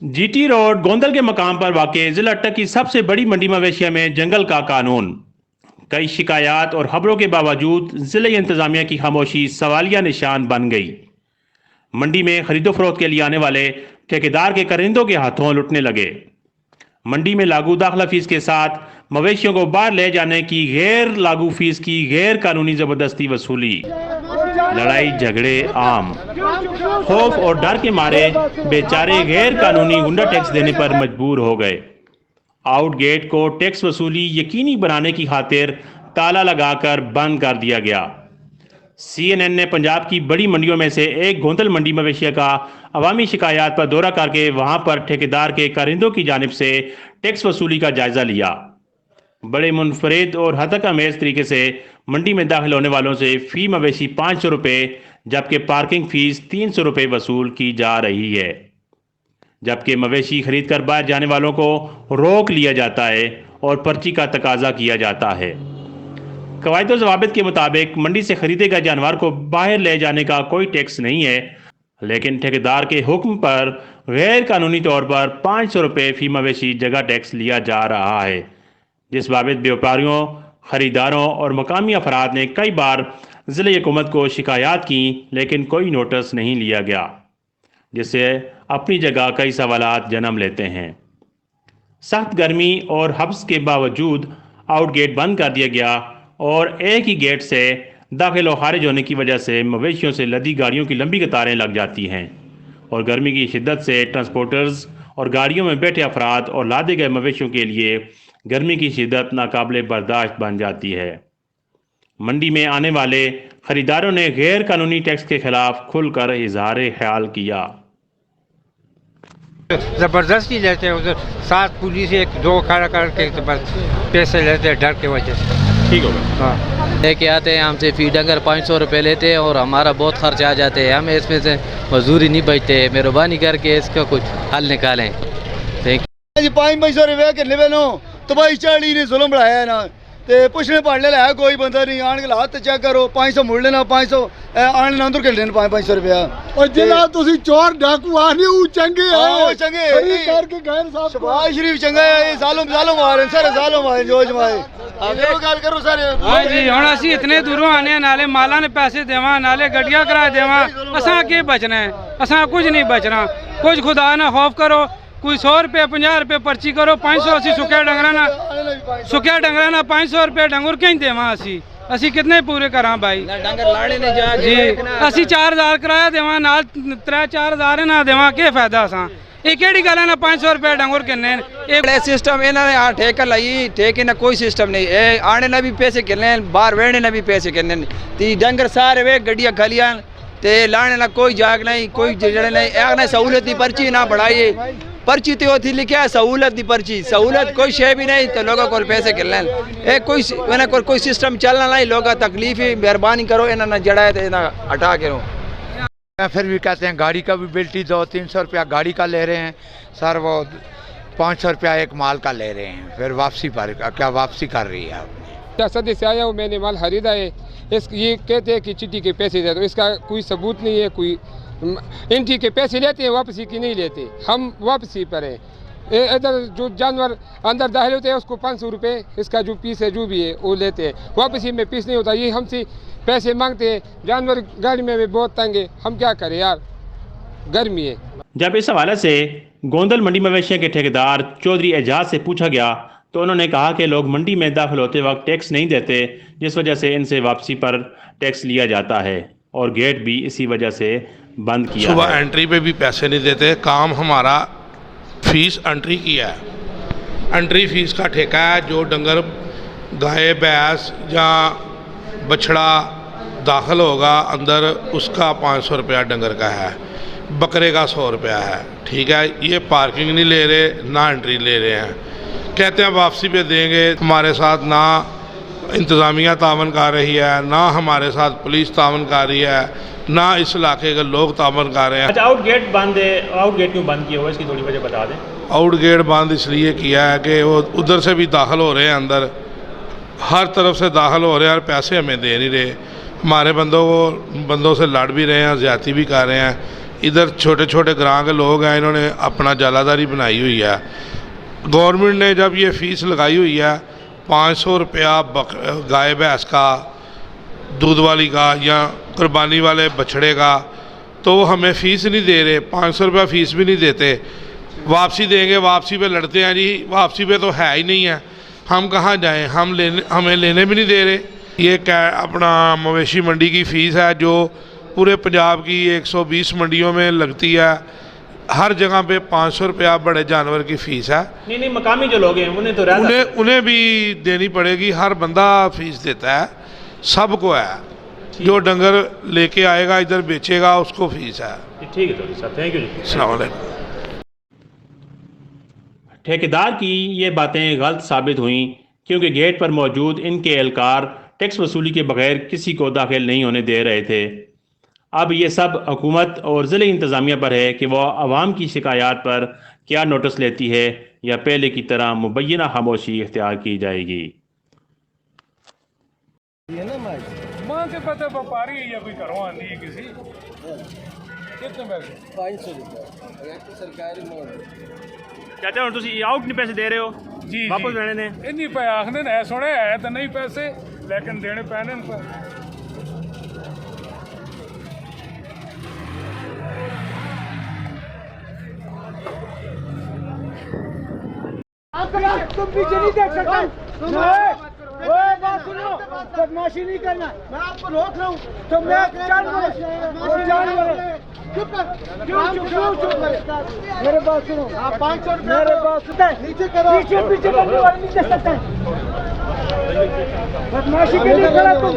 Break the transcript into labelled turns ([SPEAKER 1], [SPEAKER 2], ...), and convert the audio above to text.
[SPEAKER 1] GT road Gondal के मकाम पर वाक़ जिला अटक की सबसे बड़ी मंडी मवेशिया में जंगल का कानून। कई शिकायत और खबरों के बावजूद जिले इंतजामिया की खामोशी सवालिया निशान बन गई। मंडी में खरीदो फरोख्त के लिए आने वाले ठेकेदार के करिंदों के हाथों लुटने लगे। मंडी में लागू दाखिला फीस के साथ मवेशियों को बाहर ले जाने की गैर लागू फीस की गैर कानूनी ज़बरदस्ती वसूली। लड़ाई झगड़े आम। खौफ और डर के मारे बेचारे गैर कानूनी गुंडा टैक्स देने पर मजबूर हो गए। आउट गेट को टैक्स वसूली यकीनी बनाने की खातिर ताला लगाकर बंद कर दिया गया। CNN ने पंजाब की बड़ी मंडियों में से एक गोंदल मंडी मवेशिया का अवामी शिकायत पर दौरा करके वहां पर ठेकेदार के कारिंदों की जानिब से टैक्स वसूली का जायजा लिया। बड़े मुनफरिद और हतक अमेज तरीके से मंडी में दाखिल होने वालों से फी मवेशी 500 रुपये जबकि पार्किंग फीस 300 रुपये वसूल की जा रही है, जबकि मवेशी खरीद कर बाहर जाने वालों को रोक लिया जाता है और पर्ची का तकाजा किया जाता है। कवायद व ज़वाबित के मुताबिक मंडी से खरीदे गए जानवर को बाहर ले जाने का कोई टैक्स नहीं है, लेकिन ठेकेदार के हुक्म पर गैर कानूनी तौर पर 500 रुपये फी मवेशी जगह टैक्स लिया जा रहा है, जिस बाबत व्यापारियों, खरीदारों और मकामी अफराद ने कई बार ज़िले हुकूमत को शिकायत की, लेकिन कोई नोटिस नहीं लिया गया, जिससे अपनी जगह कई सवालात जन्म लेते हैं। सख्त गर्मी और हब्स के बावजूद आउट गेट बंद कर दिया गया और एक ही गेट से दाखिल और खारिज होने की वजह से मवेशियों से लदी गाड़ियों की लंबी कतारें लग जाती हैं और गर्मी की शिद्दत से ट्रांसपोर्टर्स और गाड़ियों में बैठे अफराद और लादे गए मवेशियों के लिए गर्मी की शिद्दत नाकाबिले बर्दाश्त बन जाती है। मंडी में आने वाले खरीदारों ने गैर कानूनी टैक्स के खिलाफ खुलकर इजहार ख्याल किया।
[SPEAKER 2] ज़बरदस्ती लेते हैं उधर, साथ पुलिस एक दो खड़ा करके तो बस पैसे लेते हैं डर की वजह से।
[SPEAKER 1] ठीक होगा।
[SPEAKER 2] हाँ,
[SPEAKER 3] लेके आते हैं हमसे फी डंगर 500 रुपये लेते हैं और हमारा बहुत खर्च आ जाते हैं, हमें इसमें से मजदूरी नहीं बचते। मेहरबानी करके इसका कुछ हल निकालें। Thank
[SPEAKER 4] you. 500 रुपये के लेवे नो तो भाई चाली ने जुल्म बढ़ाया है ना, ते पुछने पढ़ने लाया कोई बंदा नहीं, आन के हाथ चेक करो 500 मुड़ लेना, 500 आने ना अंदर के लेना 500 रुपया।
[SPEAKER 5] और जिला तुसी चोर डाकू आने वो चंगे है,
[SPEAKER 4] हां चंगे
[SPEAKER 5] करके गैर साहब
[SPEAKER 4] शबाज शरीफ चंगा है, सालों सालों मारे सारे सालों मारे जो जमाए आगे गल करो सारे।
[SPEAKER 6] हां जी, हुण असी इतने दूरों आने नाले माला ने पैसे देवा, नाले गड्डियां करा देवा, असा के बचना है, असा कुछ नहीं बचना। कुछ खुदा ना खौफ करो, कोई 100 रुपये 50 रुपये पर्ची करो, 500 असी सुक्या डंगरा ना 500 रुपये डंगर कहीं देवा, असी कितने पूरे करा भाई
[SPEAKER 3] डंगर लाने ने जा
[SPEAKER 6] जी। असी 4000 किराया देवा, नाल 3-4000 ना देवा, के फायदा असा? ये केड़ी गल है ना 500 रुपये डंगर किन्ने
[SPEAKER 7] एक सिस्टम इन्होंने ठेका लाई, ठेके ना कोई सिस्टम नहीं है, आने ना भी पैसे किन्ने, बाहर वेड़ने ना भी पैसे किन्ने, ती डंगर सारे वे गड्डियां खलियां ते लाने ना कोई जाग नहीं, कोई जड़े नहीं। एक ना सहूलत की पर्ची ना बढ़ाई, पर्ची तो थी लिखा है सहूलत की पर्ची, सहूलत कोई शे भी नहीं, तो लोगों को पैसे किलने एक कोई सिस्टम चलना नहीं, लोग तकलीफ ही मेहरबानी करो, इन्हें ना जड़ा है तो इन्हें हटा के रो।
[SPEAKER 2] फिर भी कहते हैं गाड़ी का भी बिल्टी दो, 300 रुपया गाड़ी का ले रहे हैं सर, वो 500 रुपया एक माल का ले रहे हैं, फिर वापसी पर क्या वापसी कर रही है आपने?
[SPEAKER 8] क्या सदी से आया हूँ, मैंने माल खरीदा है, ये कहते हैं कि चिट्ठी के पैसे दे दो, इसका कोई सबूत नहीं है, कोई एंट्री के पैसे लेते हैं, वापसी की नहीं लेते, हम वापसी पर हैं। इधर जो जानवर अंदर दाखिल होते हैं उसको 500 रुपये, इसका जो पीस है जो भी है वो लेते हैं, वापसी में पीस नहीं होता, ये हमसे पैसे मांगते हैं। जानवर गाड़ी में भी बहुत तंग है, हम क्या करें यार, गर्मी है।
[SPEAKER 1] जब इस हवाले से गोंदल मंडी मवेशिया के ठेकेदार चौधरी एजाज से पूछा गया तो उन्होंने कहा कि लोग मंडी में दाखिल होते वक्त टैक्स नहीं देते, जिस वजह से इनसे वापसी पर टैक्स लिया जाता है और गेट भी इसी वजह से बंद किया।
[SPEAKER 9] सुबह एंट्री पे भी पैसे नहीं देते, काम हमारा फीस एंट्री की है, एंट्री फीस का ठेका है। जो डंगर गाय भैंस या बछड़ा दाखिल होगा अंदर उसका 500 रुपया डंगर का है, बकरे का 100 रुपया है, ठीक है। ये पार्किंग नहीं ले रहे ना एंट्री ले रहे हैं, कहते हैं वापसी पे देंगे। हमारे साथ ना इंतज़ामिया तावन कर रही है, ना हमारे साथ पुलिस तावन कर रही है, ना इस इलाके के लोग तावन कर रहे हैं।
[SPEAKER 1] अच्छा, आउट गेट बंद है, आउट गेट क्यों बंद किया हुआ, इसकी थोड़ी वजह बता दें।
[SPEAKER 9] आउट गेट बंद इसलिए किया है कि वो उधर से भी दाखिल हो रहे हैं, अंदर हर तरफ से दाखिल हो रहे हैं और पैसे हमें दे नहीं रहे। हमारे बंदों से लड़ भी रहे हैं, ज़्यादती भी कर रहे हैं, इधर छोटे छोटे ग्रां के लोग हैं, इन्होंने अपना जालादारी बनाई हुई है। गवर्नमेंट ने जब ये फ़ीस लगाई हुई है 500 रुपया गाय भैंस का, दूध वाली का या कुर्बानी वाले बछड़े का, तो हमें फ़ीस नहीं दे रहे, 500 रुपया फ़ीस भी नहीं देते। वापसी देंगे, वापसी पे लड़ते हैं जी, वापसी पे तो है ही नहीं है, हम कहाँ जाएं, हमें लेने भी नहीं दे रहे। ये अपना मवेशी मंडी की फ़ीस है जो पूरे पंजाब की 120 मंडियों में लगती है, हर जगह पे 500 रुपया बड़े जानवर की फ़ीस है।
[SPEAKER 1] नहीं, मकामी जो लोग हैं उन्हें तो
[SPEAKER 9] उन्हें भी देनी पड़ेगी, हर बंदा फ़ीस देता है, सबको है। जो डंगर लेके आएगा इधर बेचेगा उसको फ़ीस है।
[SPEAKER 1] ठीक है तो सर, थैंक यू जी।
[SPEAKER 9] अस्सलाम वालेकुम।
[SPEAKER 1] ठेकेदार की ये बातें गलत साबित हुई क्योंकि गेट पर मौजूद इनके एहलकार टैक्स वसूली के बगैर किसी को दाखिल नहीं होने दे रहे थे। अब ये सब हुकूमत और ज़िले इंतज़ामिया पर है कि वह आवाम की शिकायत पर क्या नोटिस लेती है या पहले की तरह मुबैना खामोशी इख्तियार की जाएगी।
[SPEAKER 6] मां के पता व्यापारी या कोई घरों आती है किसी कितने पैसे
[SPEAKER 4] 500 रुपये सरकारी
[SPEAKER 1] चाचा हम तुम आउट नहीं पैसे दे रहे हो
[SPEAKER 6] जी
[SPEAKER 1] वापस लेने ने
[SPEAKER 6] इन्नी पे आखने ने सुने है तो नहीं पैसे लेकिन देने पैने
[SPEAKER 4] तुम पीछे नहीं देख सकते। बात सुनो, बदमाशी नहीं करना, मैं आपको रोक रहा हूँ तो मैं मेरे बात सुनो, 500 मेरे बात सुनते नीचे करो, पीछे पीछे करने वाले नहीं दे सकते। बदमाशी के लिए खड़ा तुम